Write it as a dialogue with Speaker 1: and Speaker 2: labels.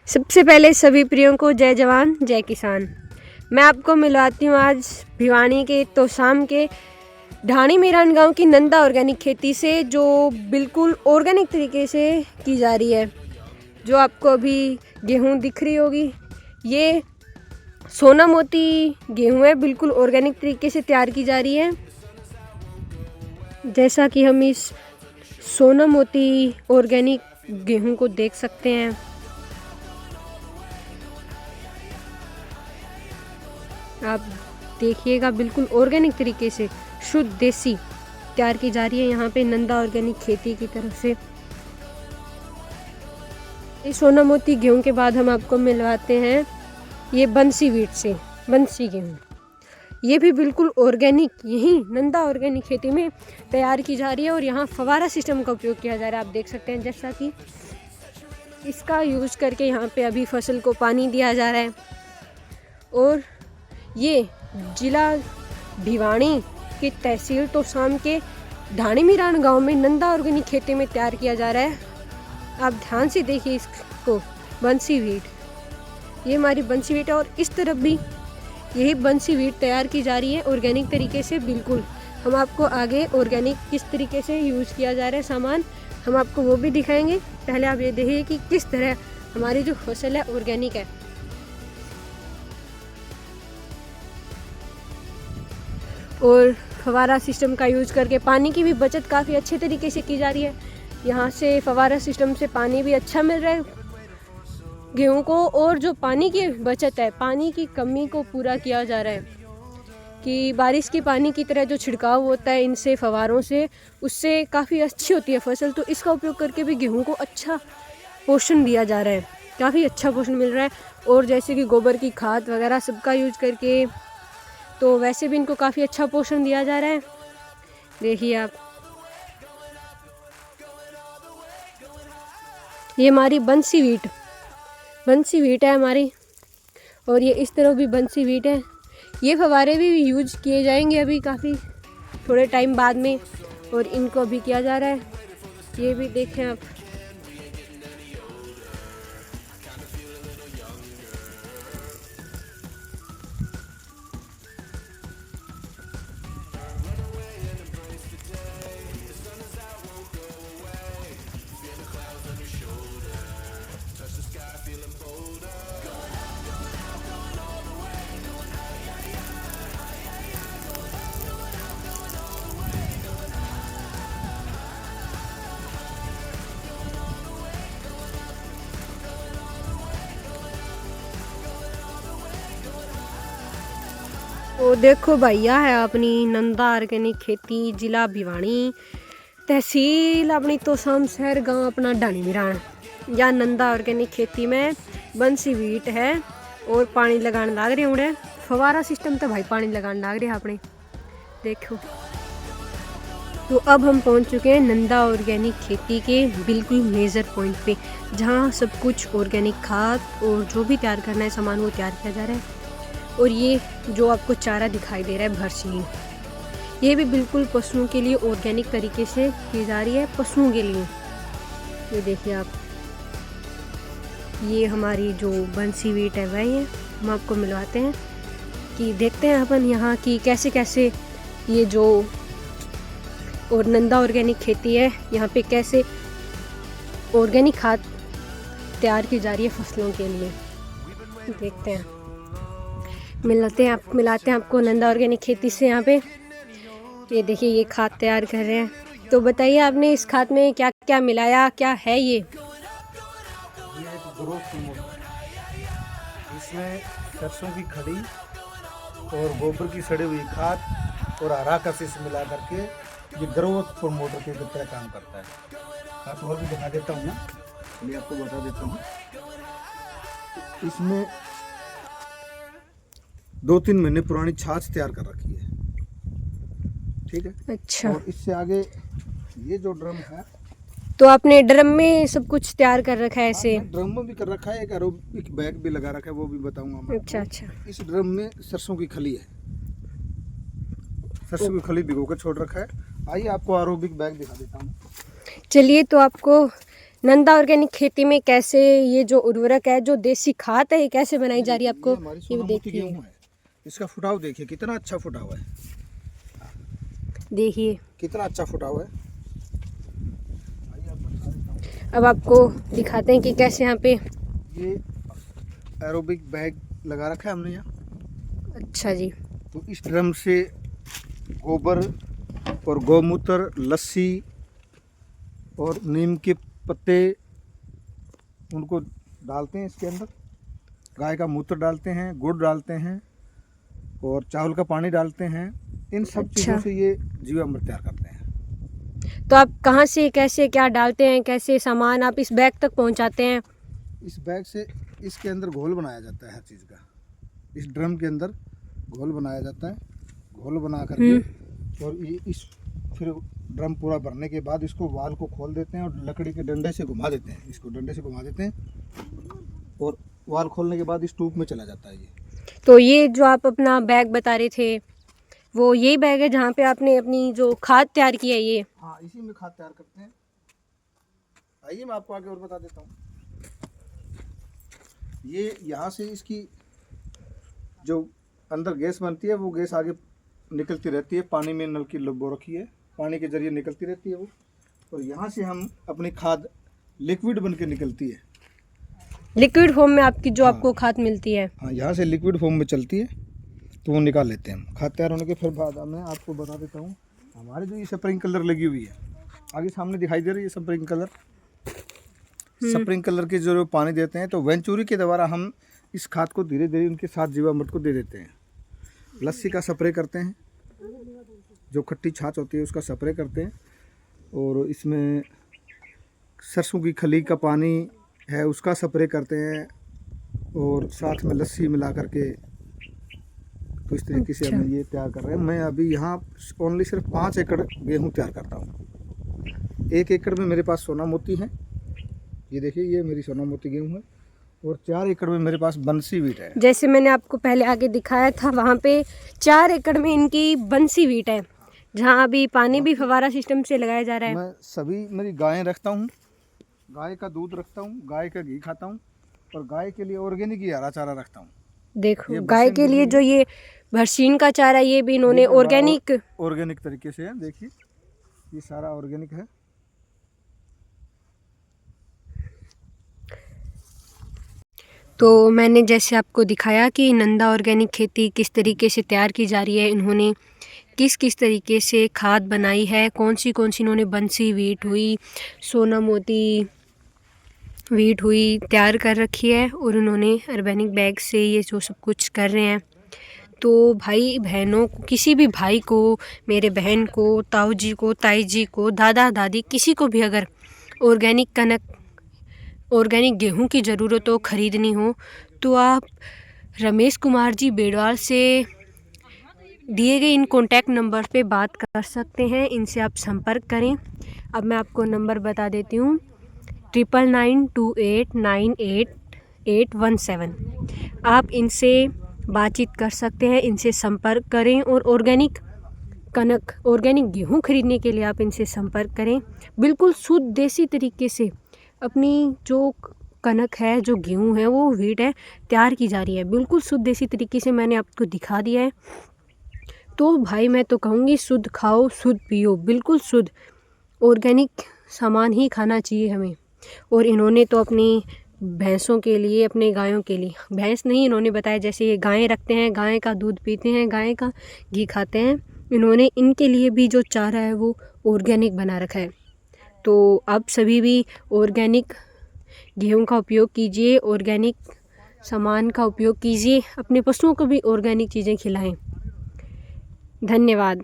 Speaker 1: सबसे पहले सभी प्रियों को जय जवान जय किसान। मैं आपको मिलवाती हूँ आज भिवानी के तोशाम के ढाणी मीरान गांव की नंदा ऑर्गेनिक खेती से, जो बिल्कुल ऑर्गेनिक तरीके से की जा रही है। जो आपको अभी गेहूं दिख रही होगी, ये सोना मोती गेहूं है, बिल्कुल ऑर्गेनिक तरीके से तैयार की जा रही है। जैसा कि हम इस सोना मोती ऑर्गेनिक गेहूं को देख सकते हैं। आप देखिएगा, बिल्कुल ऑर्गेनिक तरीके से शुद्ध देसी तैयार की जा रही है यहाँ पे नंदा ऑर्गेनिक खेती की तरफ से। इस सोना मोती गेहूं के बाद हम आपको मिलवाते हैं ये बंसी वीट से बंसी गेहूं। ये भी बिल्कुल ऑर्गेनिक यही नंदा ऑर्गेनिक खेती में तैयार की जा रही है और यहाँ फवारा सिस्टम का उपयोग किया जा रहा है। आप देख सकते हैं, जैसा कि इसका यूज करके यहाँ पे अभी फसल को पानी दिया जा रहा है। और ये जिला भिवानी की तहसील तोशाम के ढाणी मीरान गांव में नंदा ऑर्गेनिक खेती में तैयार किया जा रहा है। आप ध्यान से देखिए इसको, बंसी वीट, ये हमारी बंसी वीट है और इस तरफ भी यही बंसी वीट तैयार की जा रही है ऑर्गेनिक तरीके से। बिल्कुल हम आपको आगे ऑर्गेनिक किस तरीके से यूज़ किया जा रहा है सामान, हम आपको वो भी दिखाएंगे। पहले आप ये देखिए कि किस तरह हमारी जो फसल है ऑर्गेनिक है। और फवारा सिस्टम का यूज करके पानी की भी बचत काफ़ी अच्छे तरीके से की जा रही है। यहाँ से फवारा सिस्टम से पानी भी अच्छा मिल रहा है गेहूं को, और जो पानी की बचत है, पानी की कमी को पूरा किया जा रहा है कि बारिश की पानी की तरह जो छिड़काव होता है इनसे फवारों से, उससे काफ़ी अच्छी होती है फसल। तो इसका उपयोग करके भी गेहूं को अच्छा पोषण दिया जा रहा है, काफ़ी अच्छा पोषण मिल रहा है। और जैसे कि गोबर की खाद वगैरह सबका यूज करके तो वैसे भी इनको काफ़ी अच्छा पोषण दिया जा रहा है। देखिए आप, ये हमारी बंसी वीट है हमारी, और ये इस तरह भी बंसी वीट है। ये फवारे भी यूज किए जाएंगे अभी काफ़ी थोड़े टाइम बाद में, और इनको अभी किया जा रहा है। ये भी देखें आप, तो देखो भैया है अपनी नंदा ऑर्गेनिक खेती, जिला भिवानी, तहसील अपनी तोशाम शहर, गांव अपना ढाणी मीरान। या नंदा ऑर्गेनिक खेती में बंसी वीट है और पानी लगाने लग रहे उड़े फवारा सिस्टम, तो भाई पानी लगाने लग रहे अपने देखो। तो अब हम पहुंच चुके हैं नंदा ऑर्गेनिक खेती के बिल्कुल मेजर पॉइंट पे, जहां सब कुछ ऑर्गेनिक खाद और जो भी तैयार करना है सामान वो तैयार किया जा रहा है। और ये जो आपको चारा दिखाई दे रहा है भरसीन, ये भी बिल्कुल पशुओं के लिए ऑर्गेनिक तरीके से की जा रही है, पशुओं के लिए। ये देखिए आप, ये हमारी जो बंसी वीट है वही है। हम आपको मिलवाते हैं कि देखते हैं अपन यहाँ की कैसे कैसे ये जो और नंदा ऑर्गेनिक खेती है, यहाँ पे कैसे ऑर्गेनिक खाद तैयार की जा रही है फसलों के लिए। देखते हैं, मिलाते हैं आपको नंदा ऑर्गेनिक खेती से। यहाँ पे ये देखिए, ये खाद तैयार कर रहे हैं। तो बताइए आपने इस खाद में क्या क्या मिलाया, क्या है ये?
Speaker 2: एक ग्रोथ प्रमोटर, इसमें सरसों की खड़ी और गोबर की सड़ी हुई खाद और हरा कशिश मिला करके ये ग्रोथ प्रमोटर की तरह काम करता है। खाद और भी दिखा देता हूँ ना, मैं आपको बता देता हूँ। इसमें 2-3 महीने पुरानी छाछ तैयार कर रखी है, ठीक है।
Speaker 1: अच्छा,
Speaker 2: और इससे आगे ये जो ड्रम है,
Speaker 1: तो आपने ड्रम में सब कुछ तैयार कर रखा है ऐसे?
Speaker 2: ड्रम में भी कर रखा है, एक एरोबिक बैग भी लगा रखा है, वो भी बताऊंगा मैं।
Speaker 1: अच्छा।
Speaker 2: इस ड्रम में सरसों की खली है, सरसों की खली भिगो कर छोड़ रखा है। आइए आपको एरोबिक बैग दिखा देता हूँ।
Speaker 1: चलिए, तो आपको नंदा ऑर्गेनिक खेती में कैसे ये जो उर्वरक है, जो देसी खाद है, ये कैसे बनाई जा रही है आपको,
Speaker 2: हमारी
Speaker 1: ये
Speaker 2: सोनामोती
Speaker 1: देखिए।
Speaker 2: गेहूं है। इसका फुटाव देखिए कितना अच्छा फुटा हुआ है,
Speaker 1: देखिए
Speaker 2: कितना अच्छा फुटा हुआ है।
Speaker 1: अब आपको दिखाते हैं कि कैसे यहाँ पे।
Speaker 2: ये एरोबिक बैग लगा रखा है हमने यहाँ।
Speaker 1: अच्छा जी।
Speaker 2: तो इस ड्रम से गोबर और गौमूत्र, लस्सी और नीम के पत्ते उनको डालते हैं इसके अंदर। गाय का मूत्र डालते हैं, गुड़ डालते हैं और चावल का पानी डालते हैं। इन सब चीज़ों से ये जीवामृत तैयार करते हैं।
Speaker 1: तो आप कहाँ से कैसे क्या डालते हैं, कैसे सामान आप इस बैग तक पहुँचाते हैं?
Speaker 2: इस बैग से इसके अंदर घोल बनाया जाता है हर चीज़ का। इस ड्रम के अंदर घोल बनाया जाता है। घोल बना करके और ये इस फिर ड्रम पूरा भरने के बाद इसको वाल को खोल देते हैं और लकड़ी के डंडे से घुमा देते हैं। इसको डंडे से घुमा देते हैं और वाल खोलने के बाद इस ट्यूब में चला जाता है ये।
Speaker 1: तो ये जो आप अपना बैग बता रहे थे, वो यही बैग है जहाँ पे आपने अपनी जो खाद तैयार की है ये?
Speaker 2: हाँ, इसी में खाद तैयार करते हैं। आइए मैं आपको आगे और बता देता हूँ। ये यहाँ से इसकी जो अंदर गैस बनती है वो गैस आगे निकलती रहती है। पानी में नल की वो रखी है, पानी के जरिए निकलती रहती है वो। और यहाँ से हम अपनी खाद लिक्विड बन के निकलती है।
Speaker 1: लिक्विड फॉर्म में आपकी जो आपको खाद मिलती है?
Speaker 2: हाँ, यहाँ से लिक्विड फॉर्म में चलती है तो वो निकाल लेते हैं हम। खाद तैयार होने के फिर बाद मैं आपको बता देता हूँ हमारे जो ये स्प्रिंकलर लगी हुई है, आगे सामने दिखाई दे रही है स्प्रिंकलर। स्प्रिंकलर के जो पानी देते हैं तो वेंचुरी के द्वारा हम इस खाद को धीरे धीरे उनके साथ जीवामृत को दे देते हैं। लस्सी का स्प्रे करते हैं, जो खट्टी छाछ होती है उसका स्प्रे करते हैं। और इसमें सरसों की खली का पानी है उसका स्प्रे करते हैं और साथ में लस्सी मिला करके। तो इस तरीके से हम ये तैयार कर रहे हैं। मैं अभी यहाँ ओनली सिर्फ 5 एकड़ गेहूँ तैयार करता हूँ। 1 एकड़ में मेरे पास सोनामोती है, ये देखिए ये मेरी सोनामोती गेहूँ है। और 4 एकड़ में मेरे पास बंसी वीट है।
Speaker 1: जैसे मैंने आपको पहले आगे दिखाया था, वहाँ पे 4 एकड़ में इनकी बंसी वीट है, जहाँ अभी पानी भी फव्वारा सिस्टम से लगाया जा रहा है।
Speaker 2: मैं सभी मेरी गायें रखता हूँ, गाय का दूध रखता हूँ, गाय का घी खाता हूँ और गाय के लिए ऑर्गेनिक ही हरा चारा रखता हूँ।
Speaker 1: देखो गाय के लिए जो ये भरसीन का चारा, ये भी इन्होंने
Speaker 2: ऑर्गेनिक तरीके से है। देखिए ये सारा ऑर्गेनिक है।
Speaker 1: तो मैंने जैसे आपको दिखाया कि नंदा ऑर्गेनिक खेती किस तरीके से तैयार की जा रही है, इन्होंने किस किस तरीके से खाद बनाई है, कौन सी इन्होंने बंसी वीट हुई, सोनामोती वीट हुई तैयार कर रखी है और उन्होंने ऑर्गेनिक बैग से ये जो सब कुछ कर रहे हैं। तो भाई बहनों को, किसी भी भाई को, मेरे बहन को, ताऊ जी को, ताई जी को, दादा दादी, किसी को भी अगर ऑर्गेनिक कनक, ऑर्गेनिक गेहूं की ज़रूरत हो, ख़रीदनी हो, तो आप रमेश कुमार जी बेड़वाल से दिए गए इन कॉन्टैक्ट नंबर पे बात कर सकते हैं। इनसे आप संपर्क करें। अब मैं आपको नंबर बता देती हूँ, 9992898817। आप इनसे बातचीत कर सकते हैं, इनसे संपर्क करें और ऑर्गेनिक कनक, ऑर्गेनिक गेहूं खरीदने के लिए आप इनसे संपर्क करें। बिल्कुल शुद्ध देसी तरीके से अपनी जो कनक है, जो गेहूं है, वो वीट है, तैयार की जा रही है। बिल्कुल शुद्ध देसी तरीके से मैंने आपको दिखा दिया है। तो भाई मैं तो कहूँगी शुद्ध खाओ, शुद्ध पियो, बिल्कुल शुद्ध ऑर्गेनिक सामान ही खाना चाहिए हमें। और इन्होंने तो अपनी भैंसों के लिए, अपने गायों के लिए, भैंस नहीं इन्होंने बताया, जैसे ये गायें रखते हैं, गाय का दूध पीते हैं, गाय का घी खाते हैं, इन्होंने इनके लिए भी जो चारा है वो ऑर्गेनिक बना रखा है। तो आप सभी भी ऑर्गेनिक गेहूं का उपयोग कीजिए, ऑर्गेनिक सामान का उपयोग कीजिए, अपने पशुओं को भी ऑर्गेनिक चीज़ें खिलाएं। धन्यवाद।